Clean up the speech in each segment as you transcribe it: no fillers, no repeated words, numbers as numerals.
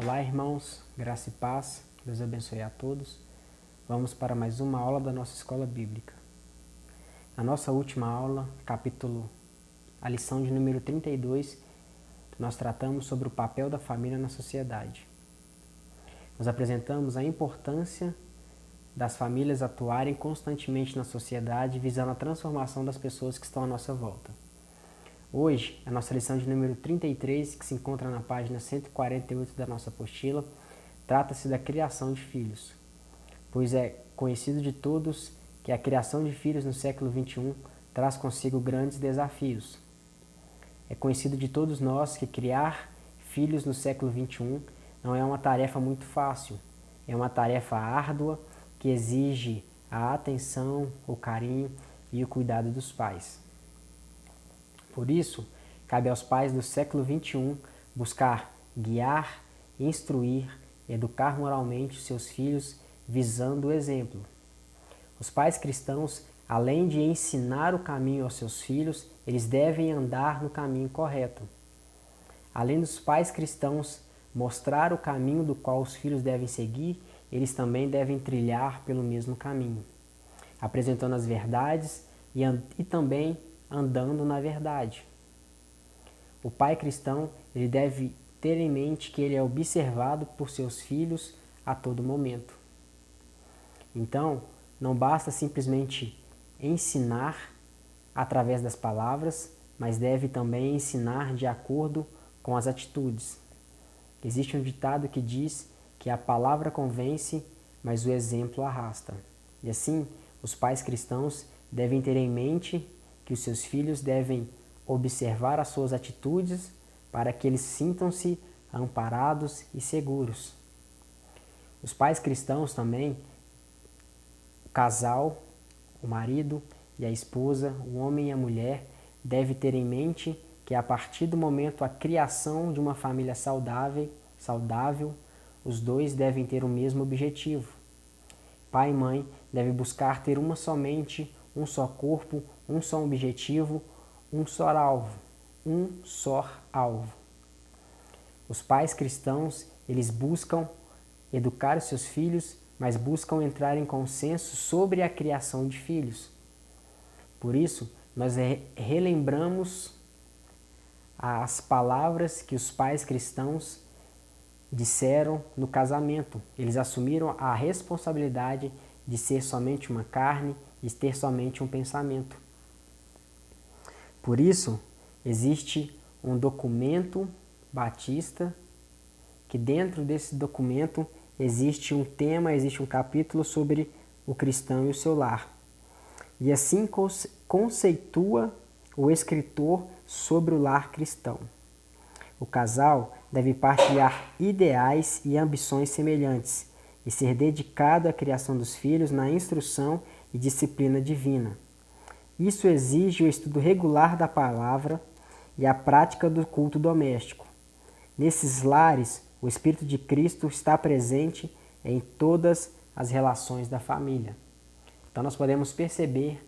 Olá, irmãos, graça e paz, Deus abençoe a todos. Vamos para mais uma aula da nossa escola bíblica. Na nossa última aula, a lição de número 32, nós tratamos sobre o papel da família na sociedade. Nós apresentamos a importância das famílias atuarem constantemente na sociedade, visando a transformação das pessoas que estão à nossa volta. Hoje, a nossa lição de número 33, que se encontra na página 148 da nossa apostila, trata-se da criação de filhos, pois é conhecido de todos que a criação de filhos no século XXI traz consigo grandes desafios. É conhecido de todos nós que criar filhos no século XXI não é uma tarefa muito fácil, é uma tarefa árdua que exige a atenção, o carinho e o cuidado dos pais. Por isso, cabe aos pais do século XXI buscar guiar, instruir, educar moralmente seus filhos visando o exemplo. Os pais cristãos, além de ensinar o caminho aos seus filhos, eles devem andar no caminho correto. Além dos pais cristãos mostrar o caminho do qual os filhos devem seguir, eles também devem trilhar pelo mesmo caminho, apresentando as verdades e também andando na verdade. O pai cristão, ele deve ter em mente que ele é observado por seus filhos a todo momento. Então, não basta simplesmente ensinar através das palavras, mas deve também ensinar de acordo com as atitudes. Existe um ditado que diz que a palavra convence, mas o exemplo arrasta. E assim, os pais cristãos devem ter em mente que os seus filhos devem observar as suas atitudes para que eles sintam-se amparados e seguros. Os pais cristãos também, o casal, o marido e a esposa, o homem e a mulher, devem ter em mente que a partir do momento a criação de uma família saudável, os dois devem ter o mesmo objetivo. Pai e mãe devem buscar ter uma só mente, um só corpo, um só objetivo, um só alvo. Os pais cristãos, eles buscam educar os seus filhos, mas buscam entrar em consenso sobre a criação de filhos. Por isso, nós relembramos as palavras que os pais cristãos disseram no casamento. Eles assumiram a responsabilidade de ser somente uma carne e ter somente um pensamento. Por isso, existe um documento batista, que dentro desse documento existe um tema, existe um capítulo sobre o cristão e o seu lar. E assim conceitua o escritor sobre o lar cristão. O casal deve partilhar ideais e ambições semelhantes e ser dedicado à criação dos filhos na instrução e disciplina divina. Isso exige o estudo regular da palavra e a prática do culto doméstico. Nesses lares, o Espírito de Cristo está presente em todas as relações da família. Então nós podemos perceber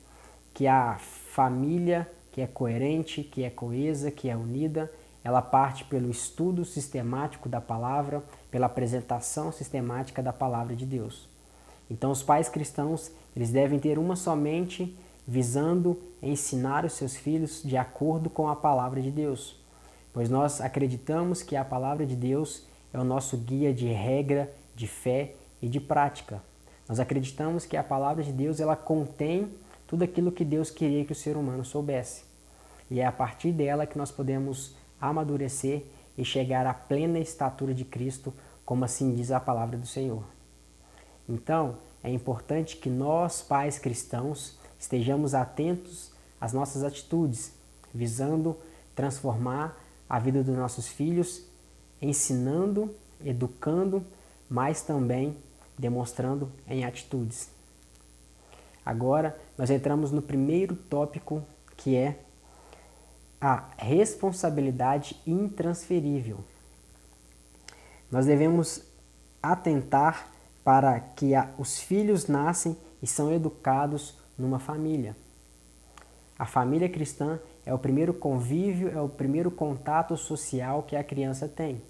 que a família que é coerente, que é coesa, que é unida, ela parte pelo estudo sistemático da palavra, pela apresentação sistemática da palavra de Deus. Então os pais cristãos, eles devem ter uma só mente, visando ensinar os seus filhos de acordo com a palavra de Deus. Pois nós acreditamos que a palavra de Deus é o nosso guia de regra, de fé e de prática. Nós acreditamos que a palavra de Deus, ela contém tudo aquilo que Deus queria que o ser humano soubesse. E é a partir dela que nós podemos amadurecer e chegar à plena estatura de Cristo, como assim diz a palavra do Senhor. Então, é importante que nós, pais cristãos, estejamos atentos às nossas atitudes, visando transformar a vida dos nossos filhos, ensinando, educando, mas também demonstrando em atitudes. Agora, nós entramos no primeiro tópico, que é a responsabilidade intransferível. Nós devemos atentar para que os filhos nascem e são educados numa família. A família cristã é o primeiro convívio, é o primeiro contato social que a criança tem.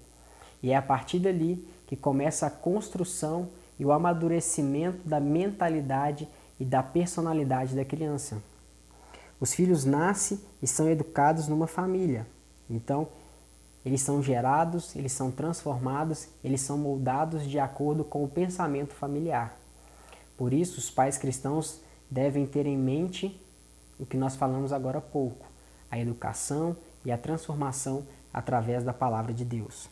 E é a partir dali que começa a construção e o amadurecimento da mentalidade e da personalidade da criança. Os filhos nascem e são educados numa família. Então, eles são gerados, eles são transformados, eles são moldados de acordo com o pensamento familiar. Por isso, os pais cristãos devem ter em mente o que nós falamos agora há pouco, a educação e a transformação através da palavra de Deus.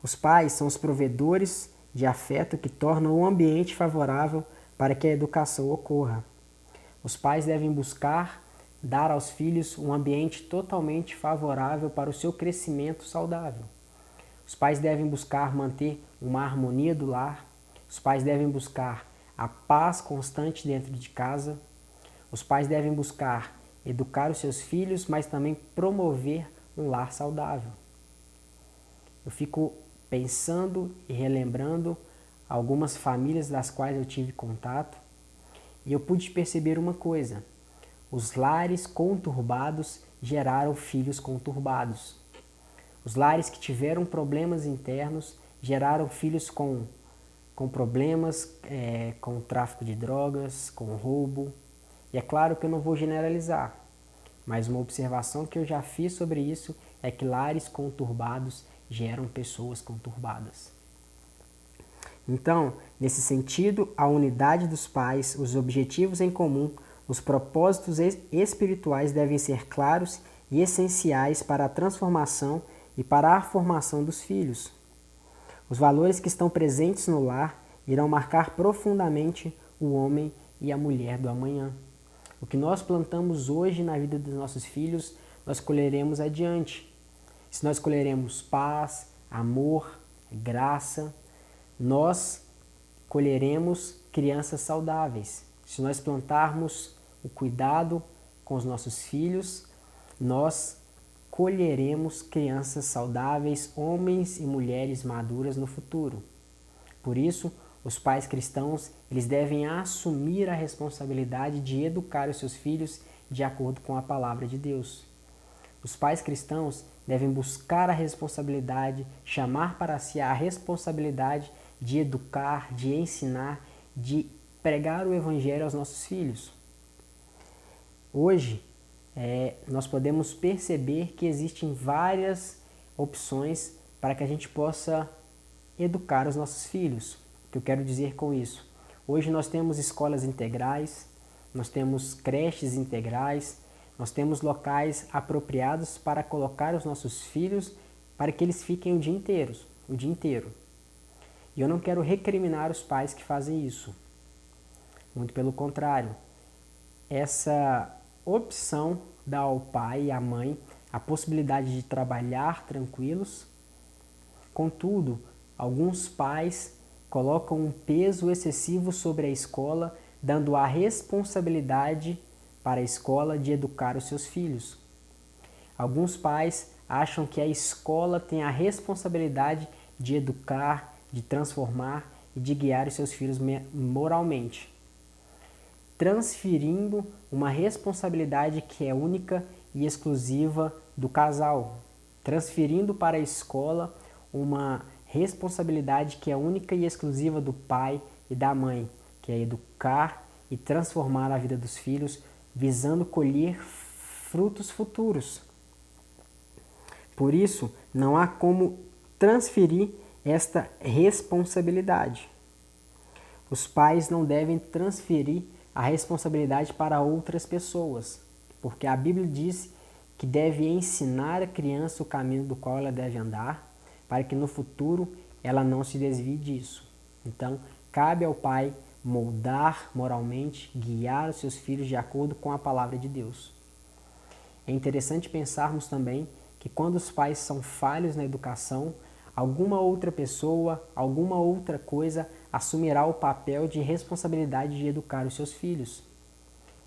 Os pais são os provedores de afeto que tornam o ambiente favorável para que a educação ocorra. Os pais devem buscar dar aos filhos um ambiente totalmente favorável para o seu crescimento saudável. Os pais devem buscar manter uma harmonia do lar. Os pais devem buscar a paz constante dentro de casa. Os pais devem buscar educar os seus filhos, mas também promover um lar saudável. Eu fico pensando e relembrando algumas famílias das quais eu tive contato e eu pude perceber uma coisa: os lares conturbados geraram filhos conturbados. Os lares que tiveram problemas internos geraram filhos com problemas, com tráfico de drogas, com roubo. E é claro que eu não vou generalizar, mas uma observação que eu já fiz sobre isso é que lares conturbados geram pessoas conturbadas. Então, nesse sentido, a unidade dos pais, os objetivos em comum, os propósitos espirituais devem ser claros e essenciais para a transformação e para a formação dos filhos. Os valores que estão presentes no lar irão marcar profundamente o homem e a mulher do amanhã. O que nós plantamos hoje na vida dos nossos filhos, nós colheremos adiante. Se nós colheremos paz, amor, graça, nós colheremos crianças saudáveis. Se nós plantarmos o cuidado com os nossos filhos, nós colheremos crianças saudáveis, homens e mulheres maduras no futuro. Por isso, os pais cristãos, eles devem assumir a responsabilidade de educar os seus filhos de acordo com a palavra de Deus. Os pais cristãos devem buscar a responsabilidade, chamar para si a responsabilidade de educar, de ensinar, de pregar o evangelho aos nossos filhos. Hoje, nós podemos perceber que existem várias opções para que a gente possa educar os nossos filhos. O que eu quero dizer com isso? Hoje nós temos escolas integrais, nós temos creches integrais, nós temos locais apropriados para colocar os nossos filhos para que eles fiquem o dia inteiro. E eu não quero recriminar os pais que fazem isso. Muito pelo contrário. Essa opção dá ao pai e à mãe a possibilidade de trabalhar tranquilos. Contudo, alguns pais colocam um peso excessivo sobre a escola, dando a responsabilidade para a escola de educar os seus filhos. Alguns pais acham que a escola tem a responsabilidade de educar, de transformar e de guiar os seus filhos moralmente, transferindo uma responsabilidade que é única e exclusiva do casal, transferindo para a escola uma responsabilidade que é única e exclusiva do pai e da mãe, que é educar e transformar a vida dos filhos, visando colher frutos futuros. Por isso, não há como transferir esta responsabilidade. Os pais não devem transferir a responsabilidade para outras pessoas, porque a Bíblia diz que deve ensinar a criança o caminho do qual ela deve andar, para que no futuro ela não se desvie disso. Então, cabe ao pai moldar moralmente, guiar os seus filhos de acordo com a palavra de Deus. É interessante pensarmos também que quando os pais são falhos na educação, alguma outra pessoa, alguma outra coisa assumirá o papel de responsabilidade de educar os seus filhos.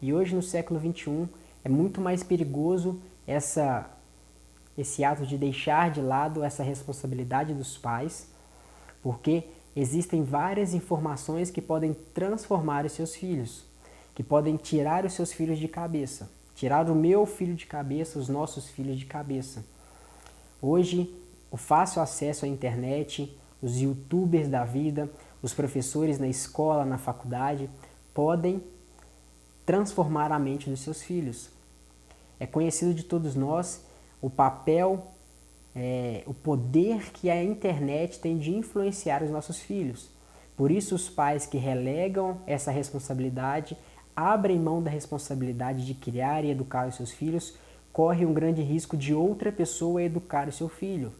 E hoje, no século XXI, é muito mais perigoso esse ato de deixar de lado essa responsabilidade dos pais, porque existem várias informações que podem transformar os seus filhos, que podem tirar os seus filhos de cabeça, tirar o meu filho de cabeça, os nossos filhos de cabeça. Hoje, o fácil acesso à internet, os youtubers da vida, os professores na escola, na faculdade, podem transformar a mente dos seus filhos. É conhecido de todos nós o papel, o poder que a internet tem de influenciar os nossos filhos. Por isso, os pais que relegam essa responsabilidade, abrem mão da responsabilidade de criar e educar os seus filhos, correm um grande risco de outra pessoa educar o seu filho.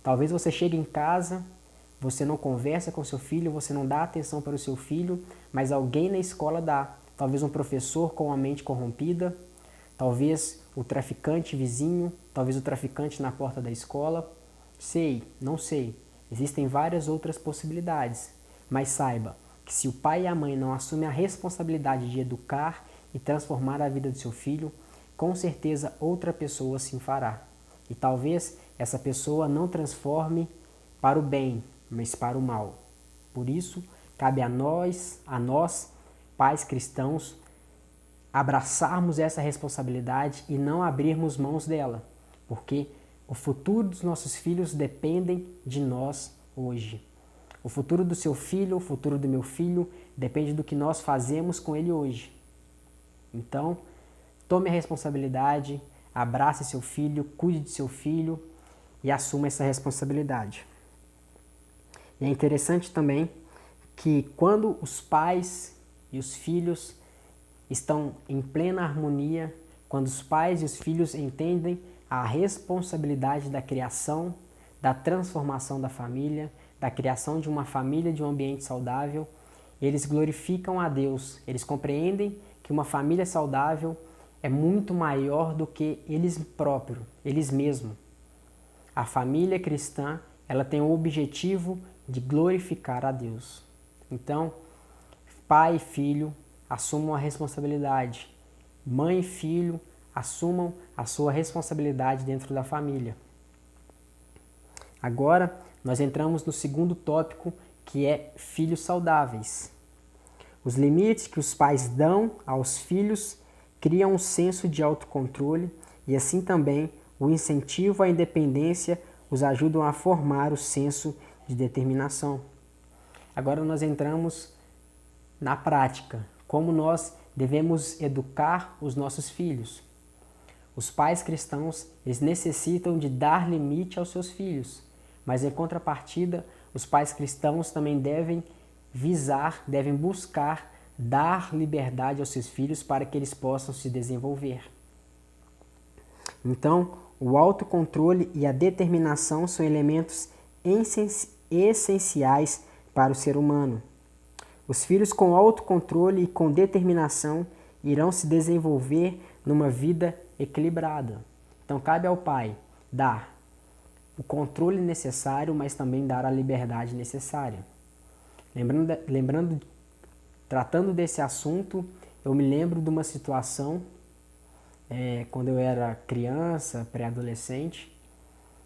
Talvez você chegue em casa, você não conversa com seu filho, você não dá atenção para o seu filho, mas alguém na escola dá. Talvez um professor com a mente corrompida, talvez o traficante vizinho, talvez o traficante na porta da escola. Sei, não sei. Existem várias outras possibilidades. Mas saiba que se o pai e a mãe não assumem a responsabilidade de educar e transformar a vida do seu filho, com certeza outra pessoa assim fará. E talvez essa pessoa não transforme para o bem, mas para o mal. Por isso, cabe a nós, pais cristãos, abraçarmos essa responsabilidade e não abrirmos mãos dela, porque o futuro dos nossos filhos dependem de nós hoje. O futuro do seu filho, o futuro do meu filho, depende do que nós fazemos com ele hoje. Então, tome a responsabilidade, abrace seu filho, cuide de seu filho e assuma essa responsabilidade. E é interessante também que quando os pais e os filhos estão em plena harmonia, quando os pais e os filhos entendem a responsabilidade da criação, da transformação da família, da criação de uma família, de um ambiente saudável, eles glorificam a Deus, eles compreendem que uma família saudável é muito maior do que eles próprios, eles mesmos. A família cristã, ela tem o objetivo de glorificar a Deus. Então, pai e filho assumam a responsabilidade. Mãe e filho assumam a sua responsabilidade dentro da família. Agora, nós entramos no segundo tópico, que é filhos saudáveis. Os limites que os pais dão aos filhos criam um senso de autocontrole e assim também o incentivo à independência os ajudam a formar o senso de determinação. Agora nós entramos na prática, como nós devemos educar os nossos filhos. Os pais cristãos, eles necessitam de dar limite aos seus filhos, mas em contrapartida, os pais cristãos também devem buscar dar liberdade aos seus filhos para que eles possam se desenvolver. Então, o autocontrole e a determinação são elementos essenciais para o ser humano. Os filhos com autocontrole e com determinação irão se desenvolver numa vida equilibrada. Então, cabe ao pai dar o controle necessário, mas também dar a liberdade necessária. Tratando desse assunto, eu me lembro de uma situação quando eu era criança, pré-adolescente.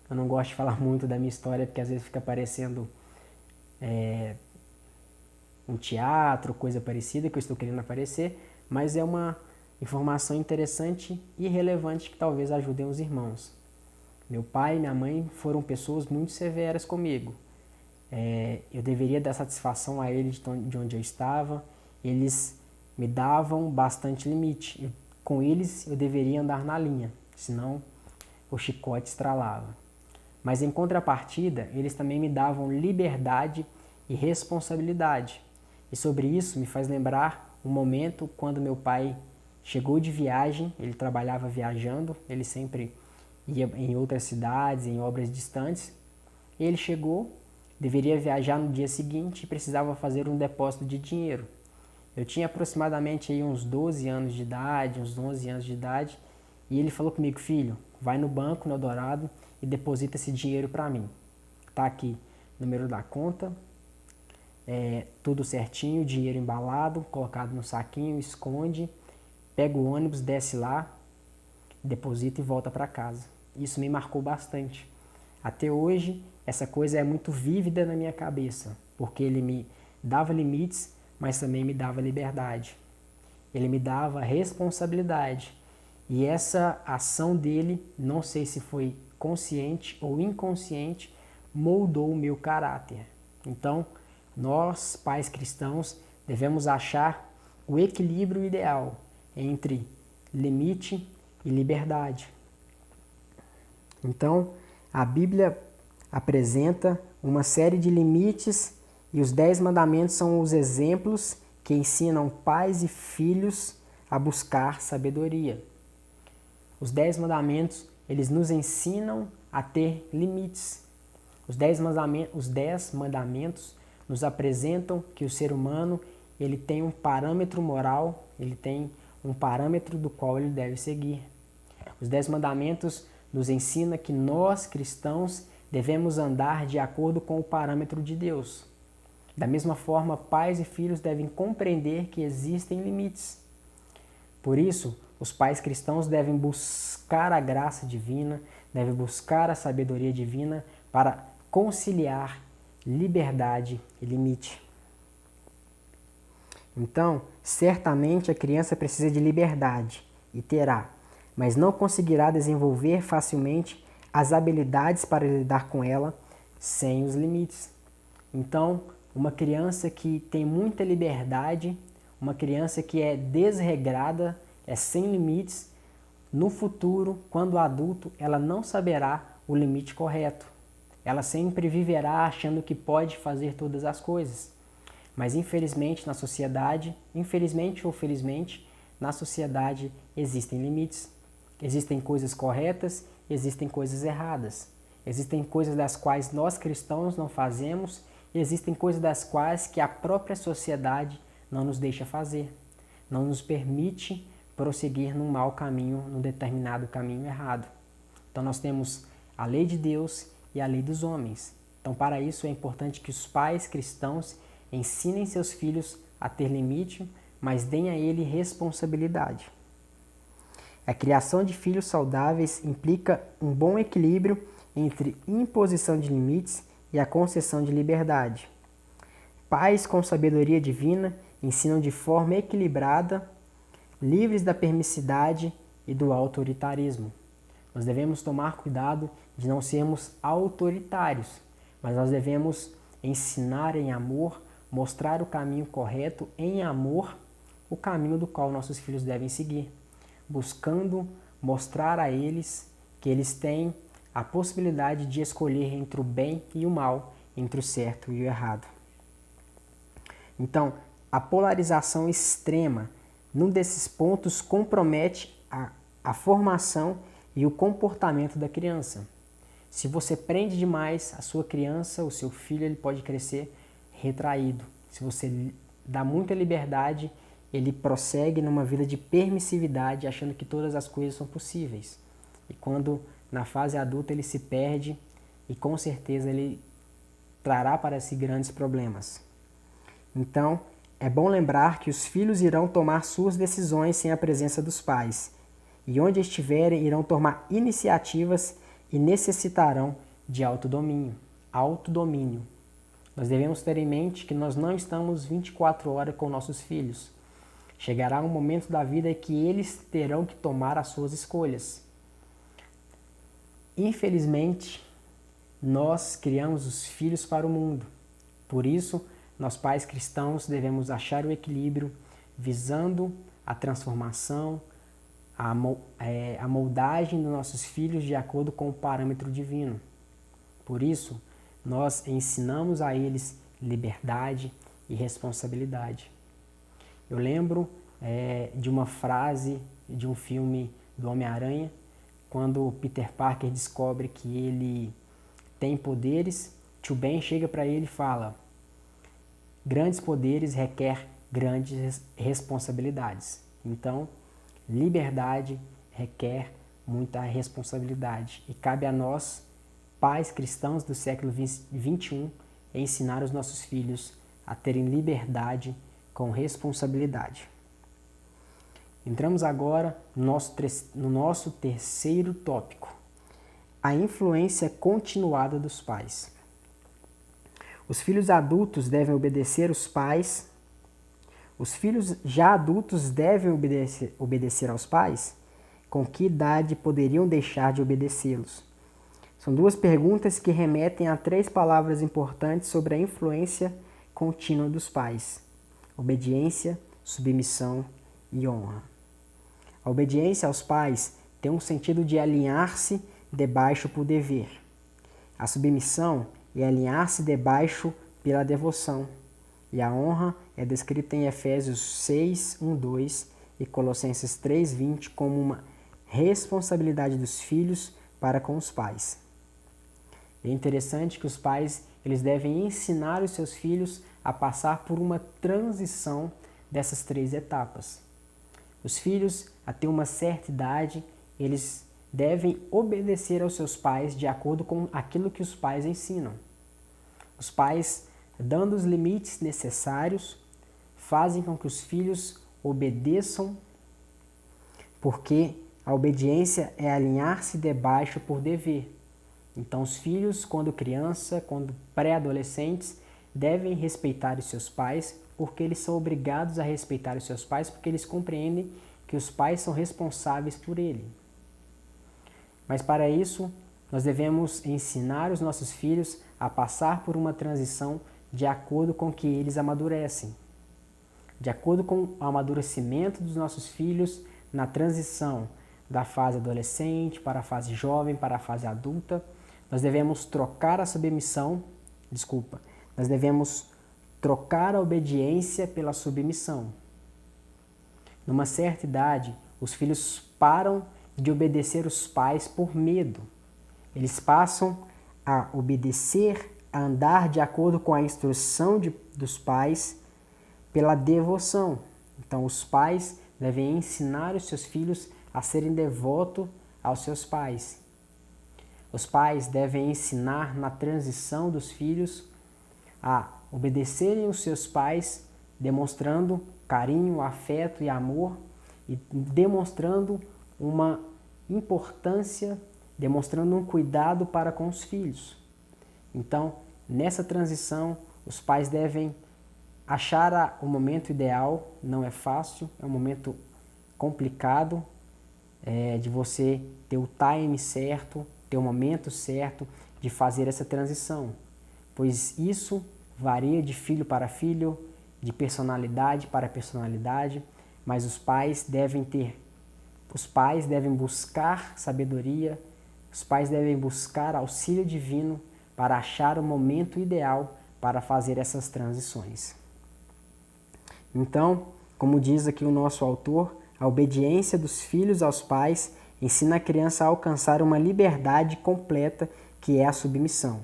Eu não gosto de falar muito da minha história, porque às vezes fica parecendo um teatro, coisa parecida que eu estou querendo aparecer, mas é uma informação interessante e relevante que talvez ajudem os irmãos. Meu pai e minha mãe foram pessoas muito severas comigo. Eu deveria dar satisfação a eles de onde eu estava. Eles me davam bastante limite. Com eles eu deveria andar na linha, senão o chicote estralava. Mas em contrapartida, eles também me davam liberdade e responsabilidade. E sobre isso me faz lembrar um momento quando meu pai chegou de viagem. Ele trabalhava viajando, ele sempre ia em outras cidades, em obras distantes. Ele chegou, deveria viajar no dia seguinte e precisava fazer um depósito de dinheiro. Eu tinha aproximadamente aí uns 12 anos de idade, uns 11 anos de idade, e ele falou comigo: filho, vai no banco, no Eldorado, e deposita esse dinheiro para mim. Tá aqui o número da conta, tudo certinho, dinheiro embalado, colocado no saquinho, esconde, pega o ônibus, desce lá, deposita e volta para casa. Isso me marcou bastante. Até hoje, essa coisa é muito vívida na minha cabeça, porque ele me dava limites, mas também me dava liberdade. Ele me dava responsabilidade. E essa ação dele, não sei se foi consciente ou inconsciente, moldou o meu caráter. Então, nós, pais cristãos, devemos achar o equilíbrio ideal entre limite e liberdade. Então, a Bíblia apresenta uma série de limites e os 10 mandamentos são os exemplos que ensinam pais e filhos a buscar sabedoria. Os 10 mandamentos, eles nos ensinam a ter limites. Os 10 mandamentos nos apresentam que o ser humano ele tem um parâmetro moral, ele tem um parâmetro do qual ele deve seguir. Os 10 mandamentos nos ensinam que nós, cristãos, devemos andar de acordo com o parâmetro de Deus. Da mesma forma, pais e filhos devem compreender que existem limites. Por isso, os pais cristãos devem buscar a graça divina, devem buscar a sabedoria divina para conciliar liberdade e limite. Então, certamente a criança precisa de liberdade e terá, mas não conseguirá desenvolver facilmente as habilidades para lidar com ela sem os limites. Então, uma criança que tem muita liberdade, uma criança que é desregrada, é sem limites, no futuro, quando adulto, ela não saberá o limite correto. Ela sempre viverá achando que pode fazer todas as coisas. Mas infelizmente na sociedade, infelizmente ou felizmente, na sociedade existem limites. Existem coisas corretas, existem coisas erradas. Existem coisas das quais nós cristãos não fazemos e existem coisas das quais que a própria sociedade não nos deixa fazer. Não nos permite prosseguir num mau caminho, num determinado caminho errado. Então nós temos a lei de Deus e a lei dos homens. Então para isso é importante que os pais cristãos ensinem seus filhos a ter limite, mas deem a ele responsabilidade. A criação de filhos saudáveis implica um bom equilíbrio entre imposição de limites e a concessão de liberdade. Pais com sabedoria divina ensinam de forma equilibrada, livres da permissividade e do autoritarismo. Nós devemos tomar cuidado de não sermos autoritários, mas nós devemos ensinar em amor, mostrar o caminho correto em amor, o caminho do qual nossos filhos devem seguir, buscando mostrar a eles que eles têm a possibilidade de escolher entre o bem e o mal, entre o certo e o errado. Então, a polarização extrema num desses pontos compromete a formação e o comportamento da criança. Se você prende demais a sua criança, o seu filho, ele pode crescer retraído. Se você dá muita liberdade, ele prossegue numa vida de permissividade, achando que todas as coisas são possíveis. E quando na fase adulta ele se perde, e com certeza ele trará para si grandes problemas. Então, é bom lembrar que os filhos irão tomar suas decisões sem a presença dos pais, e onde estiverem irão tomar iniciativas e necessitarão de autodomínio. Autodomínio. Nós devemos ter em mente que nós não estamos 24 horas com nossos filhos. Chegará um momento da vida que eles terão que tomar as suas escolhas. Infelizmente, nós criamos os filhos para o mundo. Por isso, nós pais cristãos devemos achar o equilíbrio, visando a transformação, a moldagem dos nossos filhos de acordo com o parâmetro divino. Por isso, nós ensinamos a eles liberdade e responsabilidade. Eu lembro de uma frase de um filme do Homem-Aranha, quando Peter Parker descobre que ele tem poderes, Tio Ben chega para ele e fala: grandes poderes requer grandes responsabilidades. Então, liberdade requer muita responsabilidade. E cabe a nós, pais cristãos do século XXI, ensinar os nossos filhos a terem liberdade com responsabilidade. Entramos agora no nosso terceiro tópico: a influência continuada dos pais. Os filhos adultos devem obedecer os pais. Os filhos já adultos devem obedecer aos pais? Com que idade poderiam deixar de obedecê-los? São duas perguntas que remetem a três palavras importantes sobre a influência contínua dos pais: obediência, submissão e honra. A obediência aos pais tem um sentido de alinhar-se debaixo por dever. A submissão é alinhar-se debaixo pela devoção. E a honra é descrita em Efésios 6, 1, 2 e Colossenses 3, 20 como uma responsabilidade dos filhos para com os pais. É interessante que os pais eles devem ensinar os seus filhos a passar por uma transição dessas três etapas. Os filhos, até uma certa idade, eles devem obedecer aos seus pais de acordo com aquilo que os pais ensinam. Os pais, dando os limites necessários, fazem com que os filhos obedeçam, porque a obediência é alinhar-se debaixo por dever. Então, os filhos, quando criança, quando pré-adolescentes, devem respeitar os seus pais, porque eles são obrigados a respeitar os seus pais, porque eles compreendem que os pais são responsáveis por ele. Mas para isso, nós devemos ensinar os nossos filhos a passar por uma transição de acordo com que eles amadurecem. De acordo com o amadurecimento dos nossos filhos na transição da fase adolescente para a fase jovem, para a fase adulta, nós devemos trocar a submissão, nós devemos trocar a obediência pela submissão. Numa certa idade, os filhos param de obedecer os pais por medo. Eles passam a obedecer, a andar de acordo com a instrução dos pais pela devoção. Então, os pais devem ensinar os seus filhos a serem devotos aos seus pais. Os pais devem ensinar na transição dos filhos a obedecerem os seus pais, demonstrando carinho, afeto e amor e demonstrando uma importância, demonstrando um cuidado para com os filhos. Então, nessa transição, os pais devem achar o momento ideal, não é fácil, é um momento complicado, de você ter o time certo, ter o momento certo de fazer essa transição, pois isso varia de filho para filho, de personalidade para personalidade, mas os pais devem buscar sabedoria, os pais devem buscar auxílio divino para achar o momento ideal para fazer essas transições. Então, como diz aqui o nosso autor, a obediência dos filhos aos pais ensina a criança a alcançar uma liberdade completa, que é a submissão.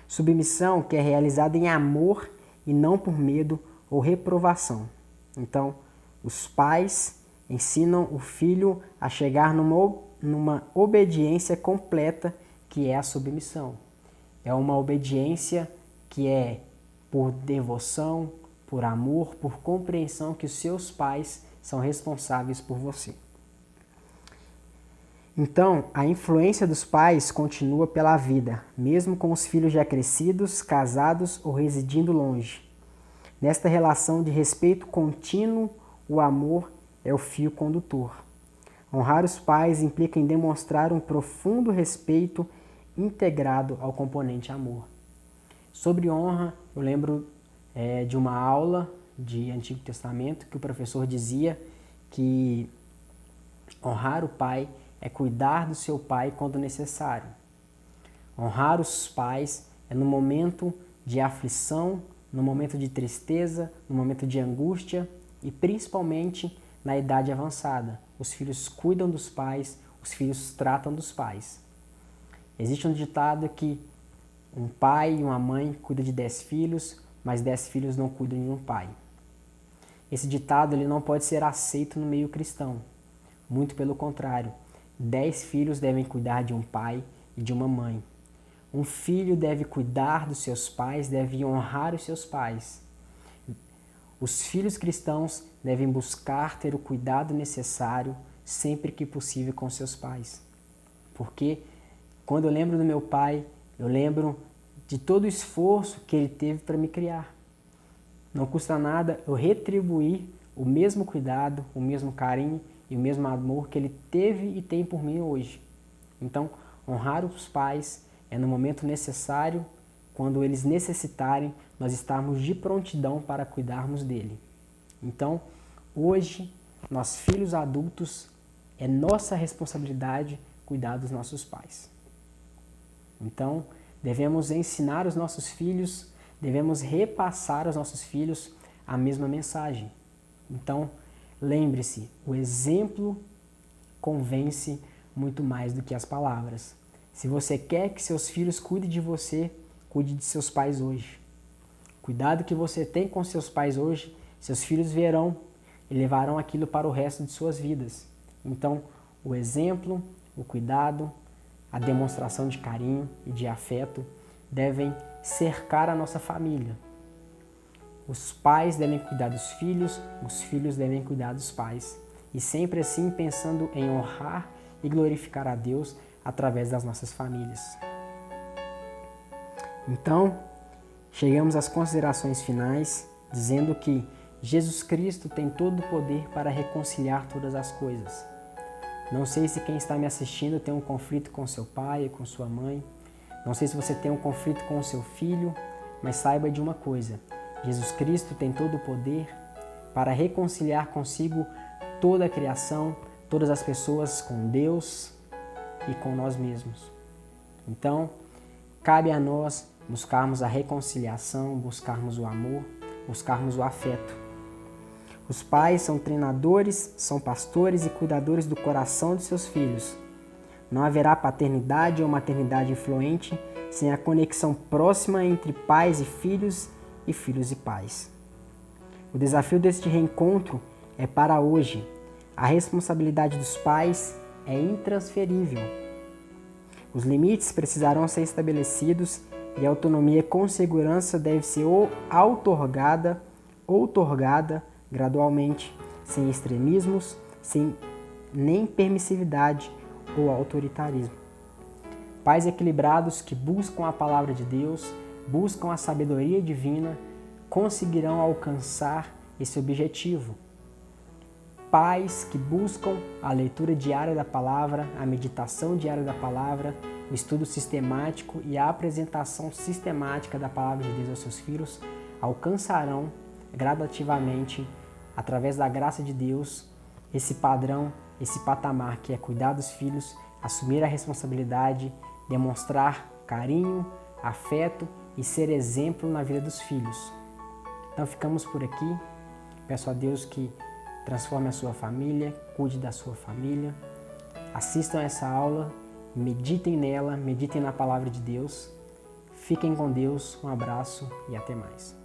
Submissão que é realizada em amor e não por medo ou reprovação. Então, os pais ensinam o filho a chegar numa obediência completa, que é a submissão. É uma obediência que é por devoção, por amor, por compreensão que os seus pais são responsáveis por você. Então, a influência dos pais continua pela vida, mesmo com os filhos já crescidos, casados ou residindo longe. Nesta relação de respeito contínuo, o amor é o fio condutor. Honrar os pais implica em demonstrar um profundo respeito integrado ao componente amor. Sobre honra, eu lembro de uma aula de Antigo Testamento que o professor dizia que honrar o pai é cuidar do seu pai quando necessário. Honrar os pais é no momento de aflição, no momento de tristeza, no momento de angústia e principalmente na idade avançada. Os filhos cuidam dos pais, os filhos tratam dos pais. Existe um ditado que um pai e uma mãe cuidam de 10 filhos, mas 10 filhos não cuidam de um pai. Esse ditado ele não pode ser aceito no meio cristão. Muito pelo contrário. 10 filhos devem cuidar de um pai e de uma mãe. Um filho deve cuidar dos seus pais, deve honrar os seus pais. Os filhos cristãos devem buscar ter o cuidado necessário sempre que possível com seus pais. Porque quando eu lembro do meu pai, eu lembro de todo o esforço que ele teve para me criar. Não custa nada eu retribuir o mesmo cuidado, o mesmo carinho e o mesmo amor que ele teve e tem por mim hoje. Então, Honrar os pais é no momento necessário, quando eles necessitarem, nós estarmos de prontidão para cuidarmos dele. Então, hoje, nós filhos adultos, é nossa responsabilidade cuidar dos nossos pais. Então, devemos ensinar os nossos filhos, devemos repassar aos nossos filhos a mesma mensagem. Então, lembre-se, o exemplo convence muito mais do que as palavras. Se você quer que seus filhos cuidem de você, cuide de seus pais hoje. Cuidado que você tem com seus pais hoje, seus filhos verão e levarão aquilo para o resto de suas vidas. Então, o exemplo, o cuidado, a demonstração de carinho e de afeto devem cercar a nossa família. Os pais devem cuidar dos filhos, os filhos devem cuidar dos pais. E sempre assim pensando em honrar e glorificar a Deus através das nossas famílias. Então, chegamos às considerações finais, dizendo que Jesus Cristo tem todo o poder para reconciliar todas as coisas. Não sei se quem está me assistindo tem um conflito com seu pai, com sua mãe. Não sei se você tem um conflito com o seu filho, mas saiba de uma coisa: Jesus Cristo tem todo o poder para reconciliar consigo toda a criação, todas as pessoas com Deus e com nós mesmos. Então, cabe a nós buscarmos a reconciliação, buscarmos o amor, buscarmos o afeto. Os pais são treinadores, são pastores e cuidadores do coração de seus filhos. Não haverá paternidade ou maternidade influente sem a conexão próxima entre pais e filhos e pais. O desafio deste reencontro é para hoje. A responsabilidade dos pais é intransferível. Os limites precisarão ser estabelecidos e a autonomia com segurança deve ser outorgada gradualmente, sem extremismos, sem nem permissividade ou autoritarismo. Pais equilibrados que buscam a palavra de Deus, buscam a sabedoria divina, conseguirão alcançar esse objetivo. Pais que buscam a leitura diária da palavra, a meditação diária da palavra, o estudo sistemático e a apresentação sistemática da palavra de Deus aos seus filhos, alcançarão gradativamente, através da graça de Deus, esse padrão, esse patamar que é cuidar dos filhos, assumir a responsabilidade, demonstrar carinho, afeto e ser exemplo na vida dos filhos. Então ficamos por aqui. Peço a Deus que transforme a sua família, cuide da sua família. Assistam essa aula, meditem nela, meditem na palavra de Deus. Fiquem com Deus, um abraço e até mais.